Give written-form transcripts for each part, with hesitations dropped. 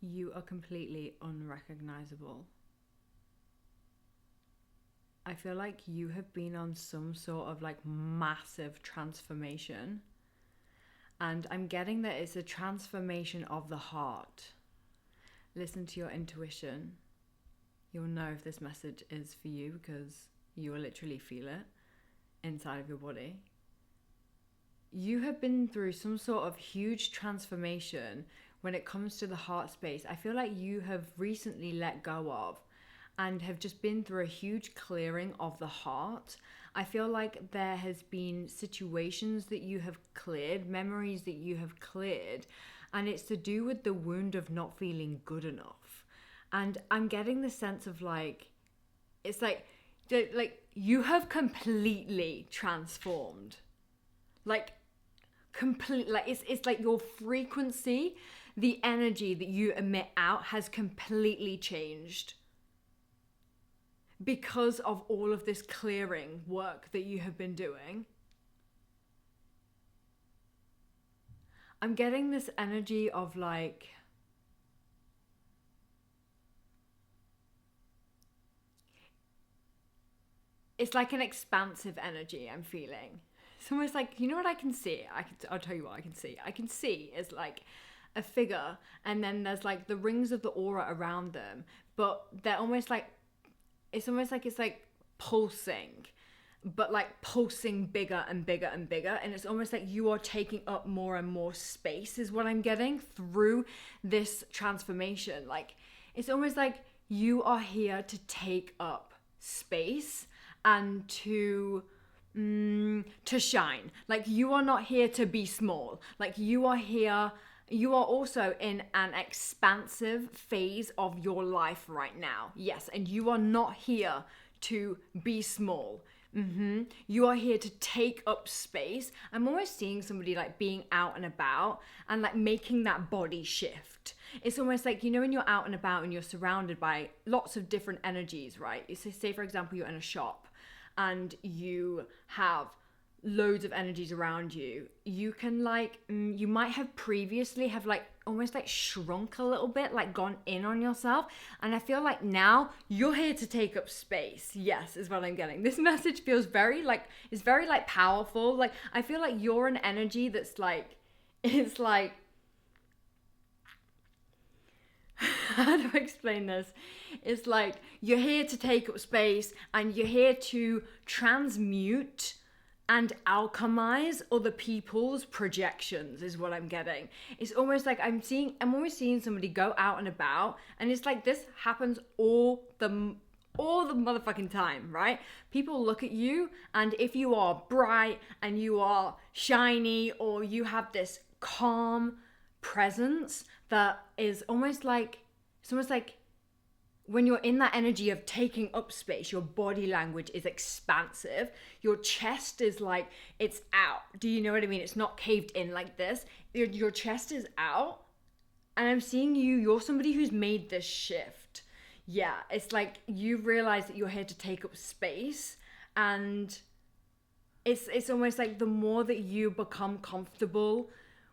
You are completely unrecognizable. I feel like you have been on some sort of like massive transformation. And I'm getting that it's a transformation of the heart. Listen to your intuition. You'll know if this message is for you because you will literally feel it inside of your body. You have been through some sort of huge transformation when it comes to the heart space. I feel like you have recently let go of and have just been through a huge clearing of the heart. I feel like there has been situations that you have cleared, memories that you have cleared, and it's to do with the wound of not feeling good enough. And I'm getting the sense of like, it's like you have completely transformed. Like complete, like it's like your frequency, the energy that you emit out has completely changed because of all of this clearing work that you have been doing. I'm getting this energy of like, it's like an expansive energy I'm feeling. It's almost like, you know what I can see? I'll tell you what I can see. I can see is like a figure, and then there's like the rings of the aura around them, but they're almost like, it's like pulsing, but like pulsing bigger and bigger and bigger. And it's almost like you are taking up more and more space, is what I'm getting through this transformation. Like, it's almost like you are here to take up space and to shine. Like, you are not here to be small. Like, you are here, you are also in an expansive phase of your life right now. Yes, and you are not here to be small. You are here to take up space. I'm almost seeing somebody like being out and about and like making that body shift. It's almost like, you know, when you're out and about and you're surrounded by lots of different energies, right? So say, for example, you're in a shop and you have loads of energies around you. You can like, you might have previously have like almost like shrunk a little bit, like gone in on yourself. And I feel like now you're here to take up space. Yes, is what I'm getting. This message feels very like, it's very like powerful. Like, I feel like you're an energy that's like, it's like, how do I explain this? It's like you're here to take up space and you're here to transmute and alchemize other people's projections, is what I'm getting. It's almost like I'm always seeing somebody go out and about, and it's like this happens all the motherfucking time, right? People look at you, and if you are bright and you are shiny, or you have this calm presence that is almost like, it's almost like when you're in that energy of taking up space, your body language is expansive. Your chest is like, it's out. Do you know what I mean? It's not caved in like this. Your chest is out. And I'm seeing you're somebody who's made this shift. Yeah, it's like you realize that you're here to take up space. And it's almost like the more that you become comfortable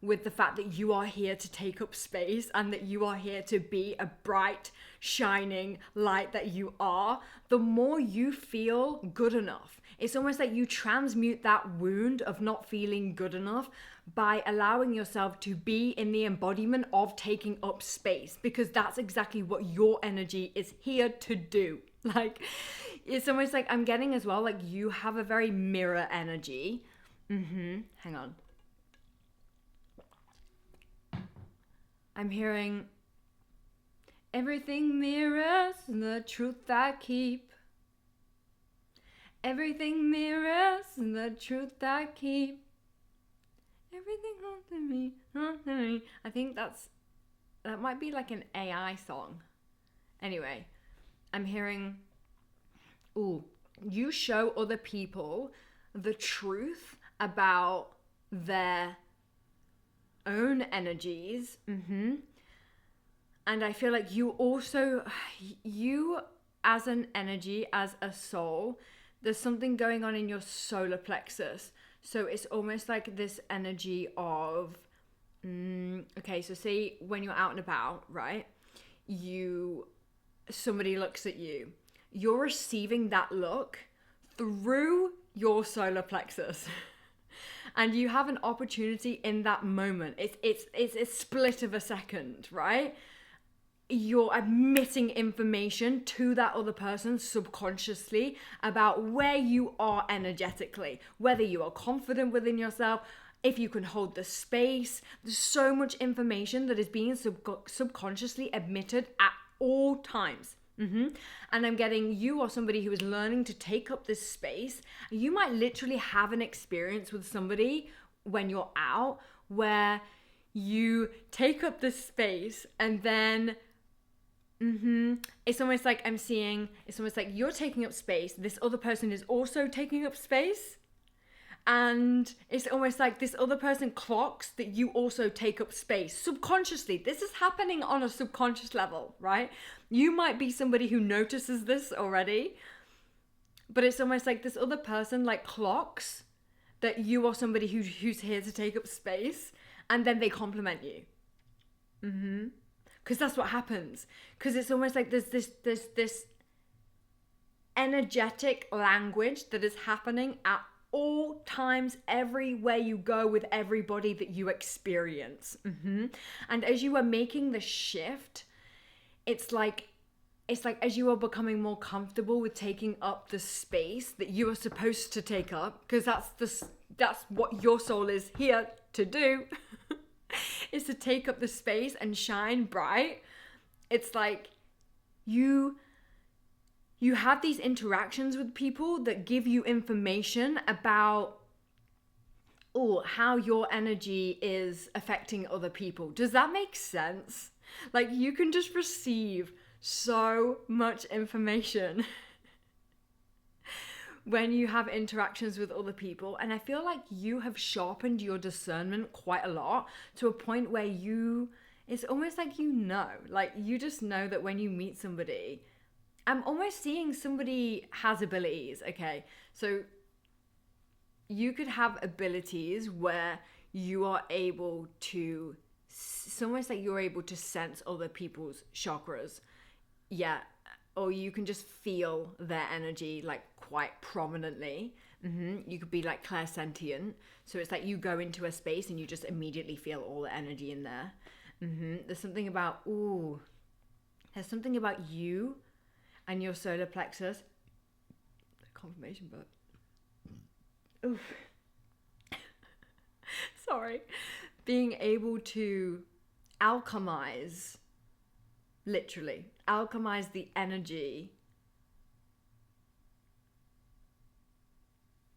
with the fact that you are here to take up space and that you are here to be a bright, shining light that you are, the more you feel good enough. It's almost like you transmute that wound of not feeling good enough by allowing yourself to be in the embodiment of taking up space, because that's exactly what your energy is here to do. Like, it's almost like I'm getting as well, like you have a very mirror energy. Hang on. I'm hearing, everything mirrors the truth I keep. Everything mirrors the truth I keep. Everything haunting me, haunting me. I think that might be like an AI song. Anyway, I'm hearing, ooh, you show other people the truth about their own energies. And I feel like you also, you as an energy, as a soul, there's something going on in your solar plexus. So it's almost like this energy of Okay, so say when you're out and about, right? Somebody looks at you. You're receiving that look through your solar plexus. And you have an opportunity in that moment. It's a split of a second, right? You're admitting information to that other person subconsciously about where you are energetically, whether you are confident within yourself, if you can hold the space. There's so much information that is being subconsciously admitted at all times. And I'm getting you or somebody who is learning to take up this space. You might literally have an experience with somebody when you're out where you take up this space and then it's almost like it's almost like you're taking up space. This other person is also taking up space. And it's almost like this other person clocks that you also take up space subconsciously. This is happening on a subconscious level, right? You might be somebody who notices this already, but it's almost like this other person like clocks that you are somebody who's here to take up space, and then they compliment you. Because that's what happens. Because it's almost like there's this energetic language that is happening at all times, everywhere you go, with everybody that you experience. And as you are making the shift, it's like as you are becoming more comfortable with taking up the space that you are supposed to take up, because that's what your soul is here to do. Is to take up the space and shine bright. It's like you have these interactions with people that give you information about how your energy is affecting other people. Does that make sense? Like, you can just receive so much information when you have interactions with other people. And I feel like you have sharpened your discernment quite a lot to a point where it's almost like like you just know that when you meet somebody, I'm almost seeing somebody has abilities, okay? So you could have abilities where you are able to, it's almost like you're able to sense other people's chakras. Yeah. Or you can just feel their energy like quite prominently. You could be like clairsentient. So it's like you go into a space and you just immediately feel all the energy in there. There's something about you and your solar plexus. Confirmation, but oof. Sorry. Being able to alchemize, literally alchemize the energy.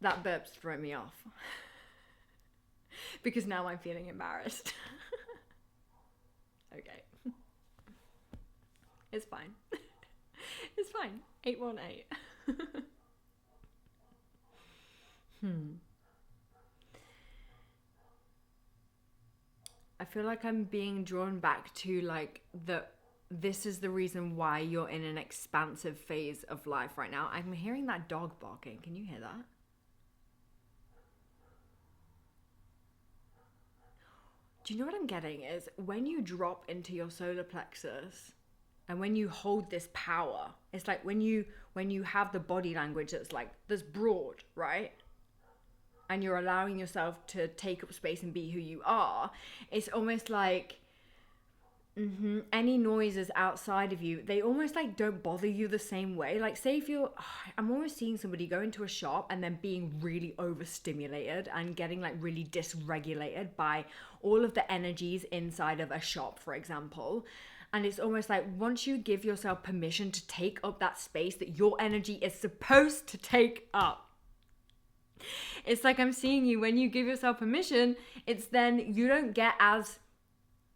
That burp's throwing me off. Because now I'm feeling embarrassed. Okay. It's fine. It's fine. 818. I feel like I'm being drawn back to like this is the reason why you're in an expansive phase of life right now. I'm hearing that dog barking. Can you hear that? Do you know what I'm getting is when you drop into your solar plexus and when you hold this power, it's like when you have the body language that's broad, right? And you're allowing yourself to take up space and be who you are, it's almost like any noises outside of you, they almost like don't bother you the same way. Like say if I'm almost seeing somebody go into a shop and then being really overstimulated and getting like really dysregulated by all of the energies inside of a shop, for example. And it's almost like once you give yourself permission to take up that space that your energy is supposed to take up, it's like I'm seeing you when you give yourself permission, it's then you don't get as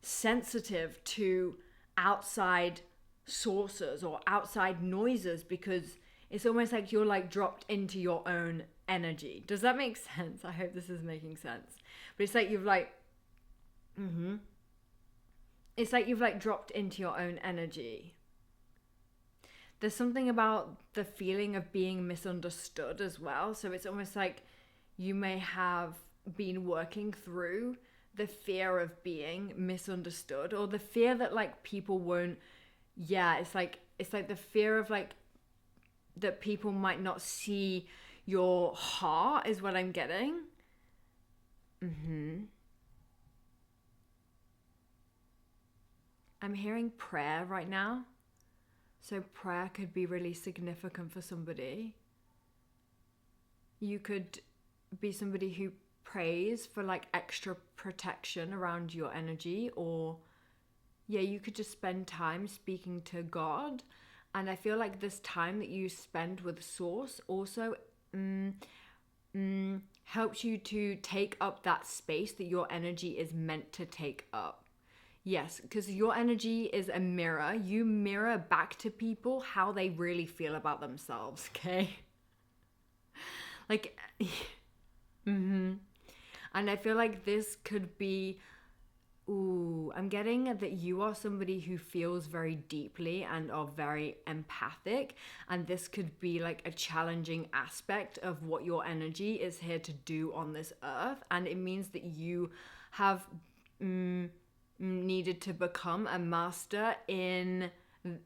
sensitive to outside sources or outside noises because it's almost like you're like dropped into your own energy. Does that make sense? I hope this is making sense. But it's like you've like it's like you've like dropped into your own energy. There's something about the feeling of being misunderstood as well. So it's almost like you may have been working through the fear of being misunderstood, or the fear that like people won't, yeah, it's like the fear of like that people might not see your heart is what I'm getting. I'm hearing prayer right now. So prayer could be really significant for somebody. You could be somebody who prays for like extra protection around your energy, or yeah, you could just spend time speaking to God. And I feel like this time that you spend with Source also helps you to take up that space that your energy is meant to take up. Yes, because your energy is a mirror. You mirror back to people how they really feel about themselves, okay? Like, and I feel like this could be, ooh, I'm getting that you are somebody who feels very deeply and are very empathic. And this could be like a challenging aspect of what your energy is here to do on this earth. And it means that you have needed to become a master in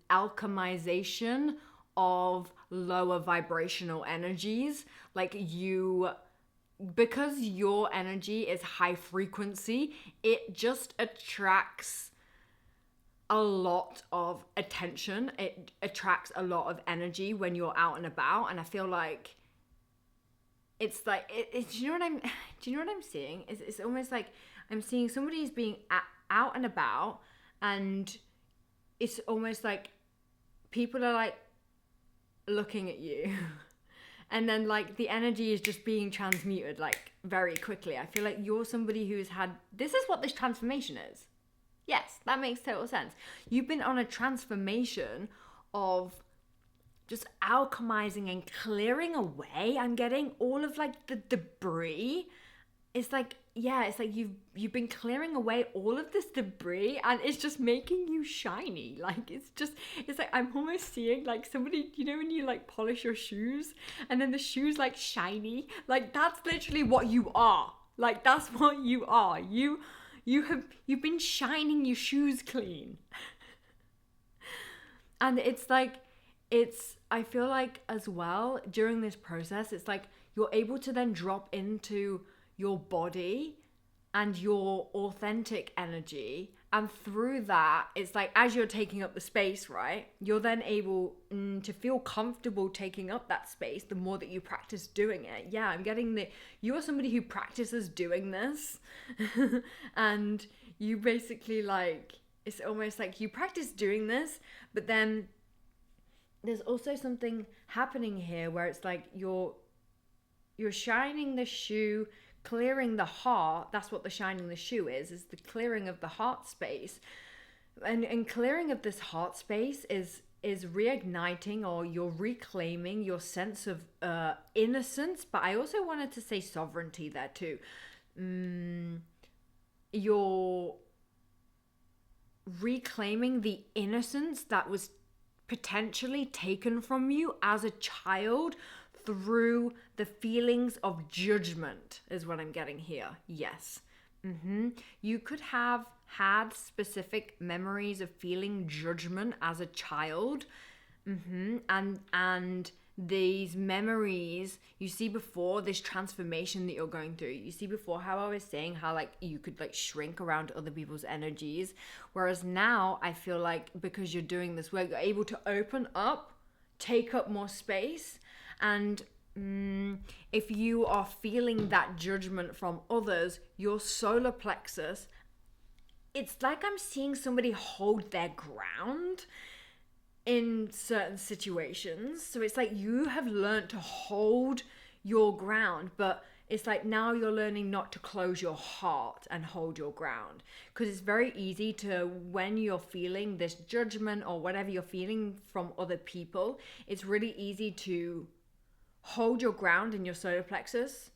alchemization of lower vibrational energies. Like you, because your energy is high frequency, it just attracts a lot of attention. It attracts a lot of energy when you're out and about. And I feel like it's like, do you know what I'm seeing? It's almost like I'm seeing somebody who's being out and about, and it's almost like people are like looking at you and then like the energy is just being transmuted like very quickly. I feel like you're somebody who's had, this is what this transformation is. Yes, that makes total sense. You've been on a transformation of just alchemizing and clearing away. I'm getting all of like the debris. It's like, yeah, it's like you've been clearing away all of this debris, and it's just making you shiny. Like it's like I'm almost seeing like somebody, you know, when you like polish your shoes and then the shoes like shiny, like that's literally what you are. Like that's what you are. You've been shining your shoes clean. And it's like, I feel like as well during this process, it's like you're able to then drop into your body and your authentic energy, and through that it's like as you're taking up the space, right, you're then able to feel comfortable taking up that space the more that you practice doing it. Yeah, I'm getting that you are somebody who practices doing this and you basically like, it's almost like you practice doing this, but then there's also something happening here where it's like you're shining the shoe, clearing the heart. That's what the shining the shoe is the clearing of the heart space. And clearing of this heart space is reigniting, or you're reclaiming your sense of innocence. But I also wanted to say sovereignty there too. You're reclaiming the innocence that was potentially taken from you as a child through the feelings of judgment is what I'm getting here. Yes. You could have had specific memories of feeling judgment as a child. And these memories, you see before this transformation that you're going through, you see before how I was saying how like you could like shrink around other people's energies, whereas now I feel like because you're doing this work, you're able to open up, take up more space. And if you are feeling that judgment from others, your solar plexus, it's like I'm seeing somebody hold their ground in certain situations. So it's like you have learned to hold your ground, but it's like now you're learning not to close your heart and hold your ground, because it's very easy to, when you're feeling this judgment or whatever you're feeling from other people, it's really easy to hold your ground in your solar plexus.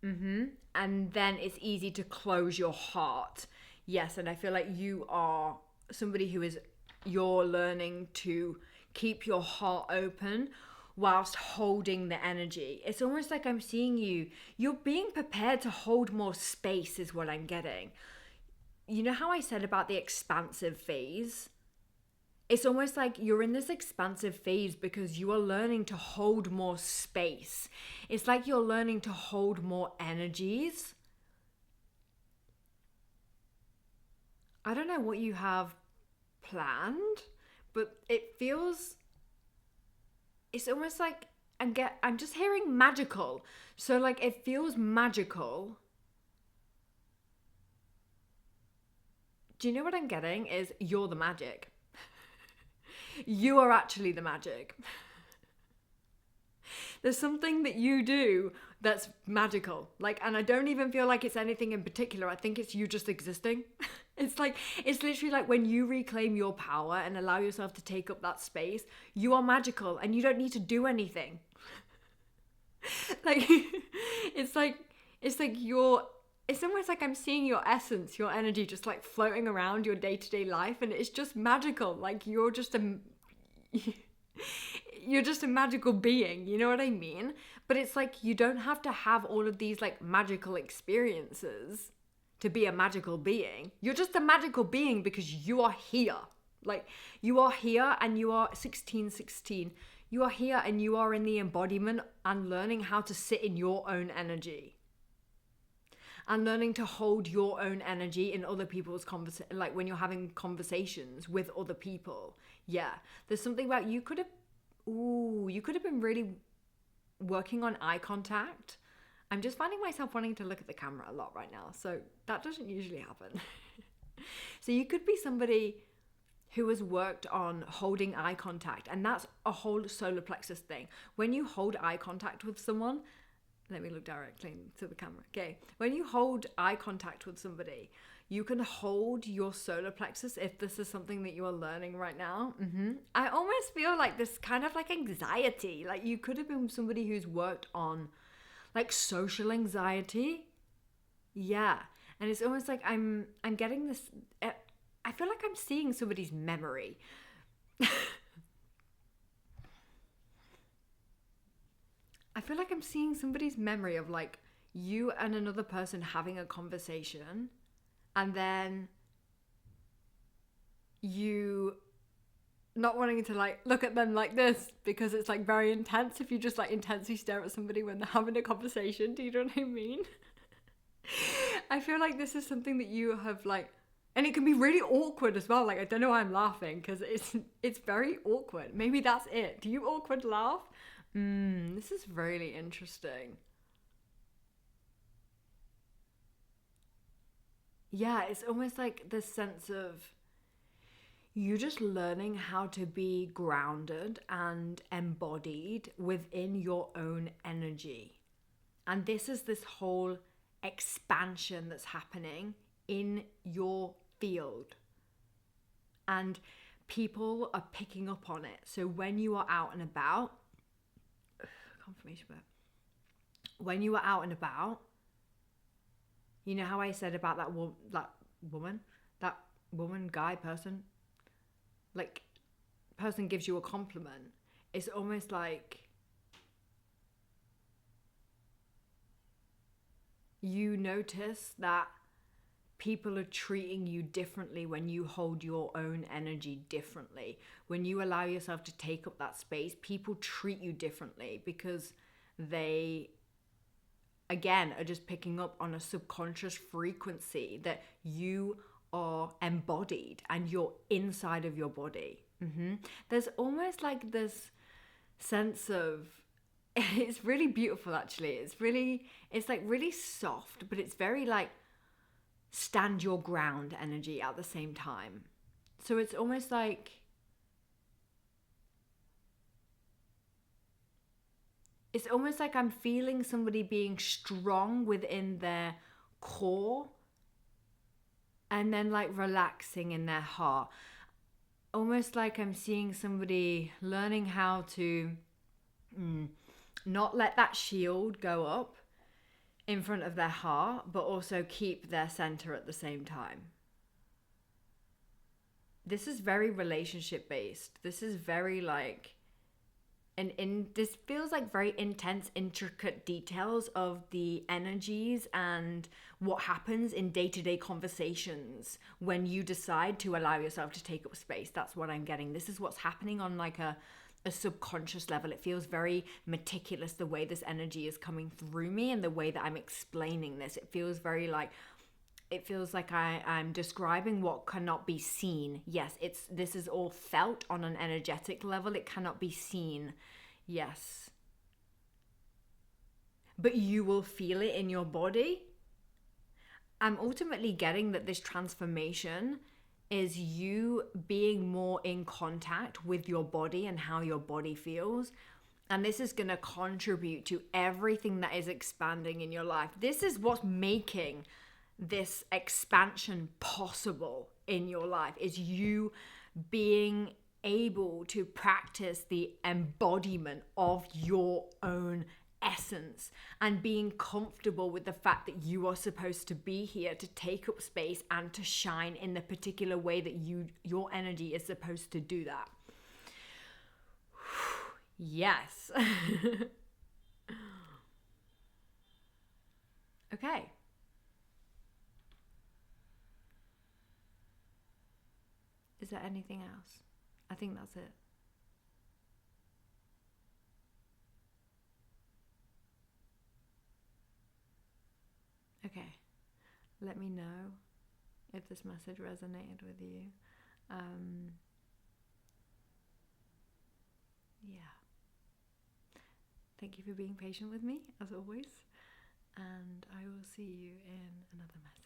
And then it's easy to close your heart. Yes, and I feel like you are somebody who is, you're learning to keep your heart open, whilst holding the energy. It's almost like I'm seeing you're being prepared to hold more space is what I'm getting. You know how I said about the expansive phase? It's almost like you're in this expansive phase because you are learning to hold more space. It's like you're learning to hold more energies. I don't know what you have planned, but it feels, it's almost like I'm just hearing magical. So like it feels magical. Do you know what I'm getting is you're the magic. You are actually the magic. There's something that you do that's magical. Like, and I don't even feel like it's anything in particular. I think it's you just existing. It's like, it's literally like when you reclaim your power and allow yourself to take up that space, you are magical and you don't need to do anything. Like, it's like it's almost like I'm seeing your essence, your energy just like floating around your day-to-day life, and it's just magical. Like you're just a magical being, you know what I mean? But it's like you don't have to have all of these like magical experiences to be a magical being. You're just a magical being because you are here. Like you are here and you are 1616. You are here and you are in the embodiment and learning how to sit in your own energy. And learning to hold your own energy in other people's conversation, like when you're having conversations with other people. Yeah, there's something about you could have been really working on eye contact. I'm just finding myself wanting to look at the camera a lot right now, so that doesn't usually happen. So you could be somebody who has worked on holding eye contact, and that's a whole solar plexus thing. When you hold eye contact with someone, let me look directly into the camera. Okay. When you hold eye contact with somebody, you can hold your solar plexus if this is something that you are learning right now. I almost feel like this kind of like anxiety. Like you could have been somebody who's worked on like social anxiety. Yeah. And it's almost like I'm getting this, I feel like I'm seeing somebody's memory. I feel like I'm seeing somebody's memory of like you and another person having a conversation, and then you not wanting to like look at them like this because it's like very intense if you just like intensely stare at somebody when they're having a conversation. Do you know what I mean? I feel like this is something that you have like, and it can be really awkward as well. Like I don't know why I'm laughing because it's very awkward. Maybe that's it. Do you awkward laugh? This is really interesting. Yeah, it's almost like this sense of you just learning how to be grounded and embodied within your own energy. And this is this whole expansion that's happening in your field. And people are picking up on it. So when you are out and about, confirmation, but when you are out and about, you know how I said about that woman, guy, person, like person gives you a compliment. It's almost like you notice that people are treating you differently when you hold your own energy differently. When you allow yourself to take up that space, people treat you differently because they, again, are just picking up on a subconscious frequency that you are embodied and you're inside of your body. There's almost like this sense of, it's really beautiful actually. It's like really soft, but it's very like stand your ground energy at the same time. So it's almost like I'm feeling somebody being strong within their core and then like relaxing in their heart. Almost like I'm seeing somebody learning how to not let that shield go up in front of their heart, but also keep their center at the same time. This is very relationship based. This is very like and in this feels like very intense, intricate details of the energies and what happens in day-to-day conversations when you decide to allow yourself to take up space. That's what I'm getting. This is what's happening on like a subconscious level. It feels very meticulous the way this energy is coming through me and the way that I'm explaining this. It feels very like, it feels like I'm describing what cannot be seen. Yes, this is all felt on an energetic level. It cannot be seen. Yes. But you will feel it in your body. I'm ultimately getting that this transformation is you being more in contact with your body and how your body feels. And this is going to contribute to everything that is expanding in your life. This is what's making this expansion possible in your life, is you being able to practice the embodiment of your own essence and being comfortable with the fact that you are supposed to be here to take up space and to shine in the particular way that your energy is supposed to do that. Yes. Okay. Is there anything else? I think that's it. Okay. Let me know if this message resonated with you. Yeah. Thank you for being patient with me, as always. And I will see you in another message.